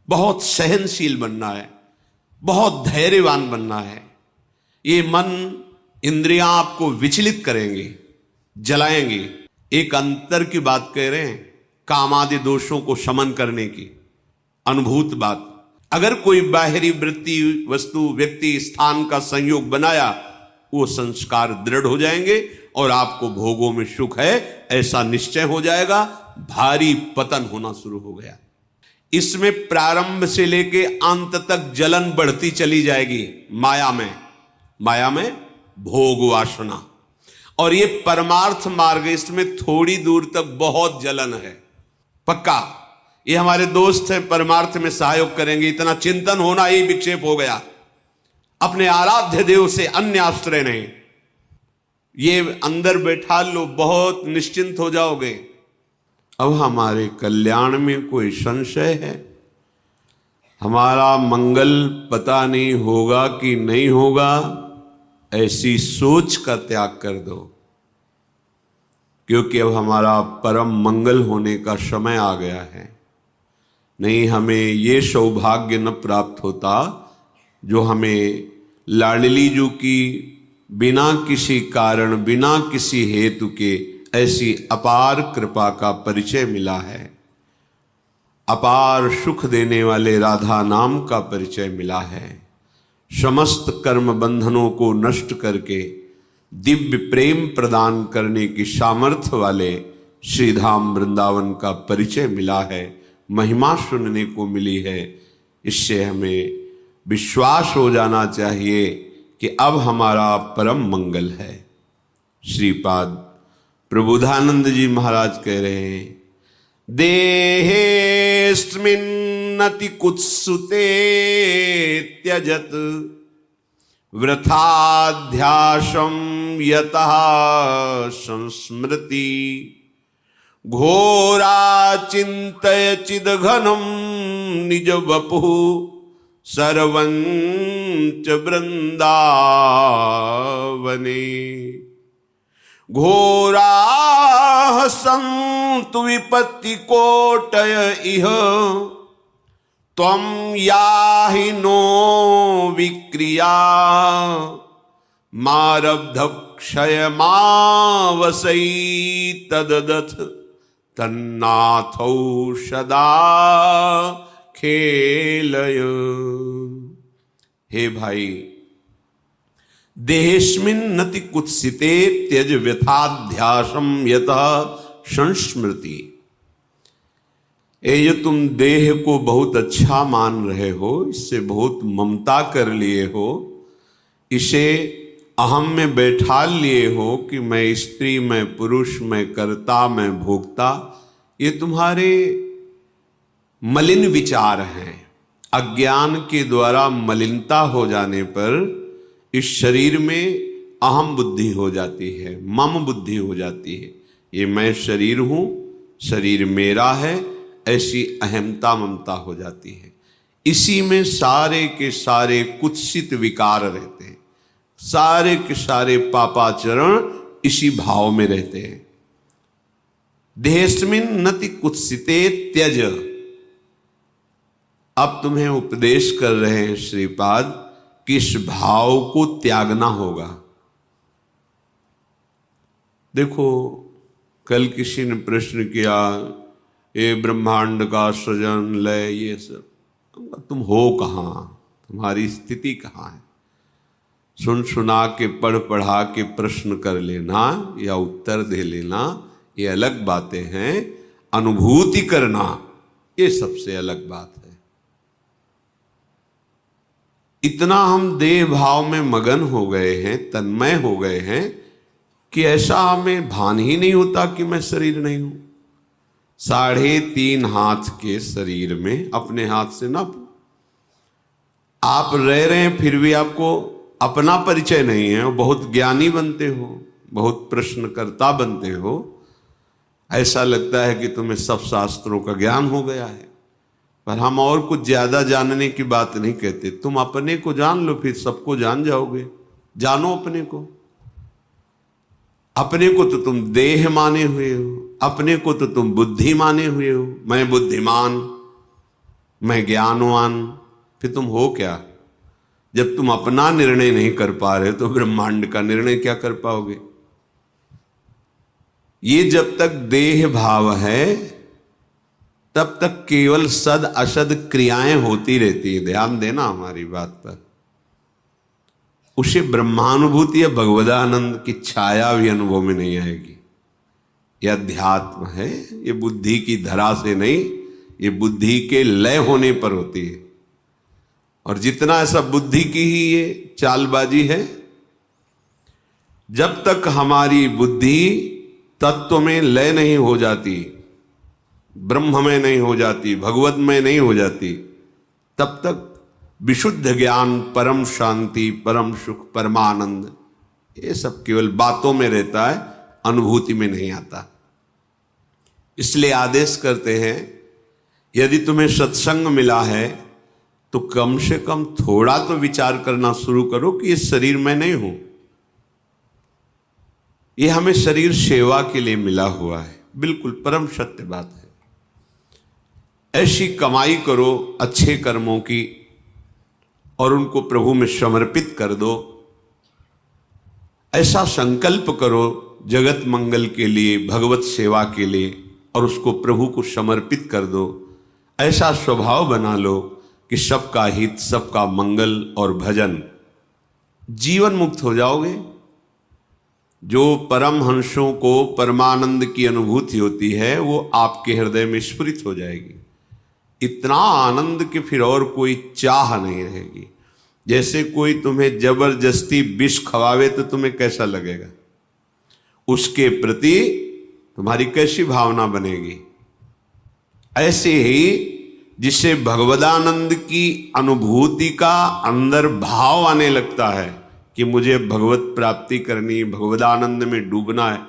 बहुत सहनशील बनना है, बहुत धैर्यवान बनना है। ये मन इंद्रियां आपको विचलित करेंगे, जलाएंगे। एक अंतर की बात कह रहे हैं, कामादि दोषों को शमन करने की अनुभूत बात। अगर कोई बाहरी वृत्ति, वस्तु, व्यक्ति, स्थान का संयोग बनाया, वो संस्कार दृढ़ हो जाएंगे और आपको भोगों में सुख है ऐसा निश्चय हो जाएगा। भारी पतन होना शुरू हो गया। इसमें प्रारंभ से लेके अंत तक जलन बढ़ती चली जाएगी। माया में भोग वासना। और ये परमार्थ मार्ग, इसमें थोड़ी दूर तक बहुत जलन है। पक्का ये हमारे दोस्त हैं, परमार्थ में सहयोग करेंगे। इतना चिंतन होना ही विक्षेप हो गया। अपने आराध्य देव से अन्य आश्रय नहीं। ये अंदर बैठा लो, बहुत निश्चिंत हो जाओगे। अब हमारे कल्याण में कोई संशय है? हमारा मंगल पता नहीं होगा कि नहीं होगा, ऐसी सोच का त्याग कर दो, क्योंकि अब हमारा परम मंगल होने का समय आ गया है। नहीं, हमें ये सौभाग्य न प्राप्त होता जो हमें लाडली जी की बिना किसी कारण, बिना किसी हेतु के ऐसी अपार कृपा का परिचय मिला है। अपार सुख देने वाले राधा नाम का परिचय मिला है। समस्त कर्म बंधनों को नष्ट करके दिव्य प्रेम प्रदान करने की सामर्थ्य वाले श्रीधाम वृंदावन का परिचय मिला है। महिमा सुनने को मिली है। इससे हमें विश्वास हो जाना चाहिए कि अब हमारा परम मंगल है। श्रीपाद प्रबोधानंद जी महाराज कह रहे हैं, देहेस्मिन्नति कुत्सुते त्यजत वृथाध्यासं यतः संस्मृति घोरा चिंतय चिदघनम निज वपु सर्वंच वृंदावने घोरा संतु विपत्ति कोटय इह त्वं याहि नो विक्रिया मारब्ध क्षयमावसै तददथ तन्नाथौ सदा खेलय। हे भाई, देहेस्मिन् नति कुत्सिते त्यज व्यथाध्यासम यतः संस्मृति। ये जो तुम देह को बहुत अच्छा मान रहे हो, इससे बहुत ममता कर लिए हो, इसे अहम में बैठा लिए हो कि मैं स्त्री, मैं पुरुष, मैं कर्ता, मैं भोक्ता, ये तुम्हारे मलिन विचार हैं। अज्ञान के द्वारा मलिनता हो जाने पर इस शरीर में अहम बुद्धि हो जाती है, मम बुद्धि हो जाती है। ये मैं शरीर हूं, शरीर मेरा है, ऐसी अहमता ममता हो जाती है। इसी में सारे के सारे कुत्सित विकार रहते हैं, सारे के सारे पापाचरण इसी भाव में रहते हैं। देहेस्मिन् नति कुत्सिते त्यज। अब तुम्हें उपदेश कर रहे हैं श्रीपाद कि इस भाव को त्यागना होगा। देखो, कल किसी ने प्रश्न किया, ये ब्रह्मांड का सृजन, लय, ये सब, तुम हो कहाँ, तुम्हारी स्थिति कहाँ है? सुन सुना के, पढ़ पढ़ा के प्रश्न कर लेना या उत्तर दे लेना ये अलग बातें हैं। अनुभूति करना ये सबसे अलग बात है। इतना हम देह भाव में मगन हो गए हैं, तन्मय हो गए हैं कि ऐसा हमें भान ही नहीं होता कि मैं शरीर नहीं हूं। 3.5 हाथ के शरीर में अपने हाथ से ना आप रह रहे हैं, फिर भी आपको अपना परिचय नहीं है। बहुत ज्ञानी बनते हो, बहुत प्रश्नकर्ता बनते हो, ऐसा लगता है कि तुम्हें सब शास्त्रों का ज्ञान हो गया है। पर हम और कुछ ज्यादा जानने की बात नहीं कहते। तुम अपने को जान लो, फिर सबको जान जाओगे। जानो अपने को। अपने को तो तुम देह माने हुए हो, अपने को तो तुम बुद्धि माने हुए हो। मैं बुद्धिमान, मैं ज्ञानवान, फिर तुम हो क्या? जब तुम अपना निर्णय नहीं कर पा रहे तो ब्रह्मांड का निर्णय क्या कर पाओगे? ये जब तक देह भाव है तब तक केवल सद असद क्रियाएं होती रहती है। ध्यान देना हमारी बात पर। उसे ब्रह्मानुभूति या भगवदानंद की छाया भी अनुभव में नहीं आएगी। यह अध्यात्म है, ये बुद्धि की धरा से नहीं, ये बुद्धि के लय होने पर होती है। और जितना ऐसा बुद्धि की ही ये चालबाजी है, जब तक हमारी बुद्धि तत्व में लय नहीं हो जाती, ब्रह्म में नहीं हो जाती, भगवत में नहीं हो जाती, तब तक विशुद्ध ज्ञान, परम शांति, परम सुख, परमानंद, ये सब केवल बातों में रहता है, अनुभूति में नहीं आता। इसलिए आदेश करते हैं, यदि तुम्हें सत्संग मिला है तो कम से कम थोड़ा तो विचार करना शुरू करो कि इस शरीर में नहीं हूं। ये हमें शरीर सेवा के लिए मिला हुआ है, बिल्कुल परम सत्य बात है। ऐसी कमाई करो अच्छे कर्मों की और उनको प्रभु में समर्पित कर दो। ऐसा संकल्प करो जगत मंगल के लिए, भगवत सेवा के लिए, और उसको प्रभु को समर्पित कर दो। ऐसा स्वभाव बना लो कि सबका हित, सबका मंगल और भजन, जीवन मुक्त हो जाओगे। जो परमहंसों को परमानंद की अनुभूति होती है वो आपके हृदय में स्फुरित हो जाएगी। इतना आनंद कि फिर और कोई चाह नहीं रहेगी। जैसे कोई तुम्हें जबरदस्ती विष खवावे तो तुम्हें कैसा लगेगा? उसके प्रति तुम्हारी कैसी भावना बनेगी? ऐसे ही जिसे भगवदानंद की अनुभूति का अंदर भाव आने लगता है कि मुझे भगवत प्राप्ति करनी, भगवदानंद में डूबना है,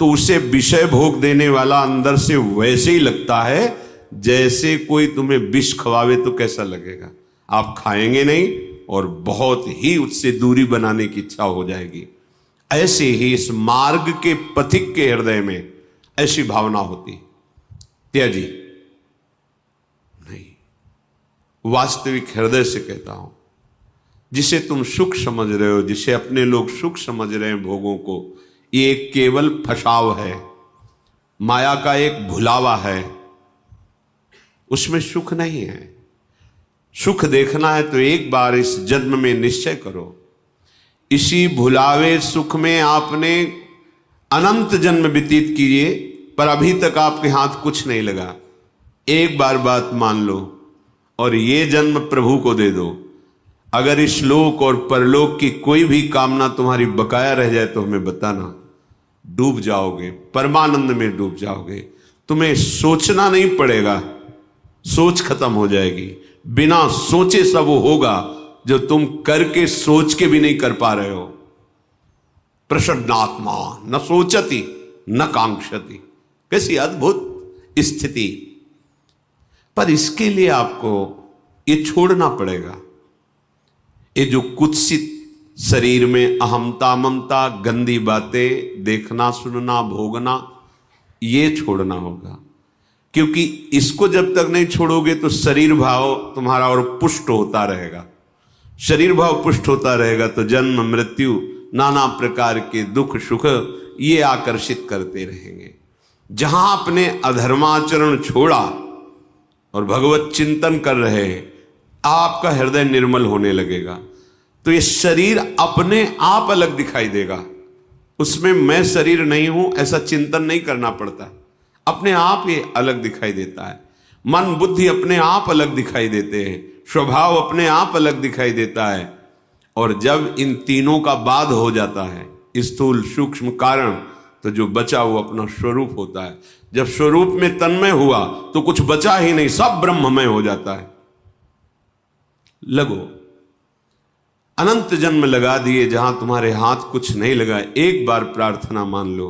तो उसे विषय भोग देने वाला अंदर से वैसे ही लगता है जैसे कोई तुम्हें विष खवावे तो कैसा लगेगा। आप खाएंगे नहीं और बहुत ही उससे दूरी बनाने की इच्छा हो जाएगी। ऐसे ही इस मार्ग के पथिक के हृदय में ऐसी भावना होती। त्याजी नहीं, वास्तविक हृदय से कहता हूं, जिसे तुम सुख समझ रहे हो, जिसे अपने लोग सुख समझ रहे हैं भोगों को, ये एक केवल फसाव है, माया का एक भुलावा है, उसमें सुख नहीं है। सुख देखना है तो एक बार इस जन्म में निश्चय करो। इसी भुलावे सुख में आपने अनंत जन्म व्यतीत किए पर अभी तक आपके हाथ कुछ नहीं लगा। एक बार बात मान लो और ये जन्म प्रभु को दे दो। अगर इस लोक और परलोक की कोई भी कामना तुम्हारी बकाया रह जाए तो हमें बताना, डूब जाओगे, परमानंद में डूब जाओगे। तुम्हें सोचना नहीं पड़ेगा, सोच खत्म हो जाएगी। बिना सोचे सब वो होगा जो तुम करके सोच के भी नहीं कर पा रहे हो। प्रसन्नात्मा न सोचती न कांक्षति, कैसी अद्भुत स्थिति। पर इसके लिए आपको ये छोड़ना पड़ेगा। ये जो कुत्सित शरीर में अहमता, ममता, गंदी बातें देखना, सुनना, भोगना, ये छोड़ना होगा। क्योंकि इसको जब तक नहीं छोड़ोगे तो शरीर भाव तुम्हारा और पुष्ट होता रहेगा। शरीर भाव पुष्ट होता रहेगा तो जन्म, मृत्यु, नाना प्रकार के दुख सुख ये आकर्षित करते रहेंगे। जहां आपने अधर्माचरण छोड़ा और भगवत चिंतन कर रहे हैं, आपका हृदय निर्मल होने लगेगा। तो ये शरीर अपने आप अलग दिखाई देगा। उसमें मैं शरीर नहीं हूं ऐसा चिंतन नहीं करना पड़ता, अपने आप ये अलग दिखाई देता है। मन बुद्धि अपने आप अलग दिखाई देते हैं, स्वभाव अपने आप अलग दिखाई देता है। और जब इन तीनों का बाद हो जाता है, स्थूल सूक्ष्म कारण, तो जो बचा वो अपना स्वरूप होता है। जब स्वरूप में तन्मय हुआ तो कुछ बचा ही नहीं, सब ब्रह्ममय हो जाता है। लगो, अनंत जन्म लगा दिए जहां तुम्हारे हाथ कुछ नहीं लगा। एक बार प्रार्थना मान लो,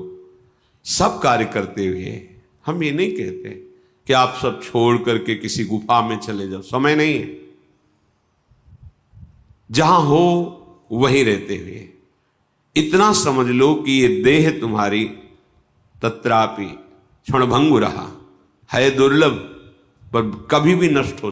सब कार्य करते हुए। हम ये नहीं कहते कि आप सब छोड़ करके किसी गुफा में चले जाओ, समय नहीं है। जहां हो वहीं रहते हुए इतना समझ लो कि ये देह तुम्हारी तत्रापि क्षणभंगुरः है, दुर्लभ, पर कभी भी नष्ट हो